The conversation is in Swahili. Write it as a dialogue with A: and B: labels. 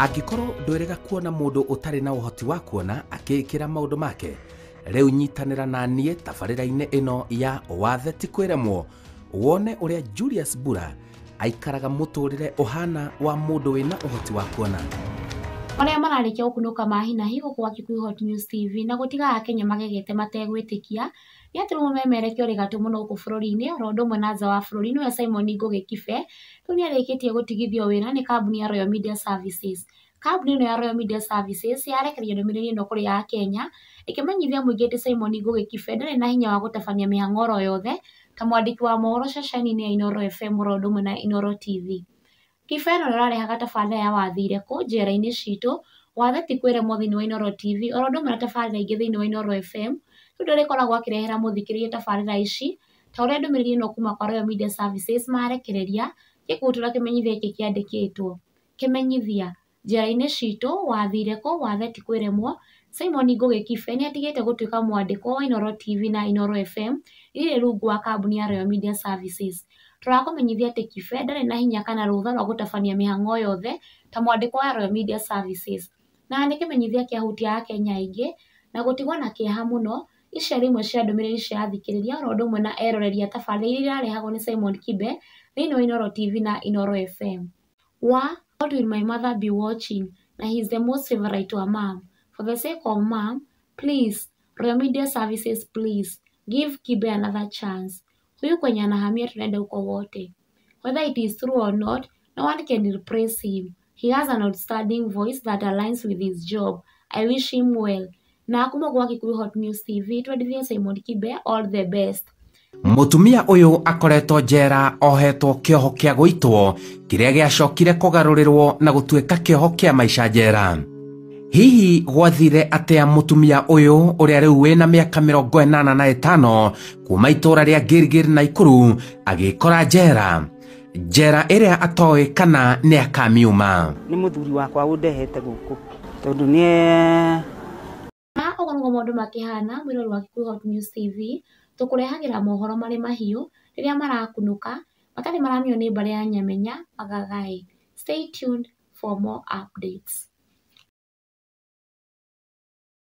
A: Angĩkorwo ndwĩrĩga kuona mũndũ ũtarĩ na ũhoti wa kuona akĩkĩra maũndũ make, rĩu nyitanĩra na niĩ tabarĩra-inĩ ĩno ya Wathe ti kwĩremwo, wone ũrĩa Julius Mbura aikaraga mũtũrĩre ũhana wa mũndũ wĩna ũhoti wa kuona.
B: Arĩa mararĩkia gũkunũka mahinahi gũkũ gwa Kikuyu Hot News TV na gũtiga Akenya magegete mategwĩtĩkia nĩ atĩ mũmemerekia ũrĩ gatũ mũno gũkũ bũrũri-inĩ oro ũndũ ũmwe na nja wa bũrũri nĩwe Simon Ngugi Kibe rĩu nĩ arĩkĩtie gũtigithio wĩra nĩ kambuni ya Royal Media Services. Kambuni ĩno ya Royal Media Services yarekereirie ndũmĩrĩri ĩno kũrĩ Akenya ĩkĩmenyithia mũingĩ atĩ Simon Ngugi Kibe ndarĩ na hinya wa gũtabania mĩhang'o oro yothe ta mwandĩki wa mohoro ceceni-inĩ ya Inooro FM oro ũndũ ũmwe na Inooro TV. Kibe no ararehaga tabarĩra ya wathire kũ njera-inĩ citũ, Wathe ti kwĩremwo thĩinĩ wa Inooro TV oro ũndũ ũmwe na tabarĩra ingĩ thĩinĩ wa Inooro FM. Rĩu ndarĩkoragwo akĩrehera mũthikĩrĩria tabarĩra ici ta ũrĩa ndũmĩrĩri ĩno kuma kwa Royal Media Services marekereria gĩkũtũra kĩmenyithia gĩkĩ kĩandĩkĩtwo. Kĩmenyithia: njera-inĩ citũ, wathire kũ, Wathe ti kwĩremwo. Simon Ngugi Kibe nĩ atigĩte gũtuĩka mwandĩkwo wa Inooro TV na Inooro FM irĩ rungu wa kambuni ya Royal Media Services. Tũrakũmenyithia atĩ Kibe ndarĩ na hinya kana rũtha rwa gũtabania mĩhang'o yothe ta mwandĩkwo wa Royal Media Services. Na nĩ kĩmenyithia kĩahutia Akenya aingĩ na gũtigwo na kĩeha mũno. Ici arĩ imwe cia ndũmĩrĩri cia athikĩrĩria oro ũndũ ũmwe na eroreria tabarĩra iria irarehagwo nĩ Simon Kibe thĩinĩ wa Inooro TV na Inooro FM. What will my mother be watching? Na he is the most favorite to a mom. For the sake of mom, please, Royal Media Services, please, give Kibe another chance. Huyu kwenye anahamia tunaenda huko wote. Whether it is true or not, no one can replace him. He has an outstanding voice that aligns with his job. I wish him well. Na kuma gwa Kikuyu Hot News TV, twendithie Simon Kibe all the best.
A: Mũtumia ũyũ akoretwo njera ohetwo kĩoho kĩa gũitwo kĩrĩa gĩacokire kũgarũrĩrwo na gũtuĩka kĩoho kĩa maica njera. Hihi gwathire atĩa mũtumia ũyũ ũrĩa rĩu wĩna mĩaka 85 kuma itũra rĩa Gilgil Nakuru agĩkora njera ĩrĩa atoĩ kana nĩ akamiuma.
C: Nĩ mũthuri wakwa ũndehete gũkũ tondũ nĩ
B: ũguo nĩguo maũndũ makĩhana mwĩrori wa Kikuyu Hot News TV tũkũrehagĩra mohoro marĩ mahiũ rĩrĩa marakunũka matarĩ maramĩo nĩ mbarĩ ya Nyamenya Magagaĩ. Stay tuned for more updates.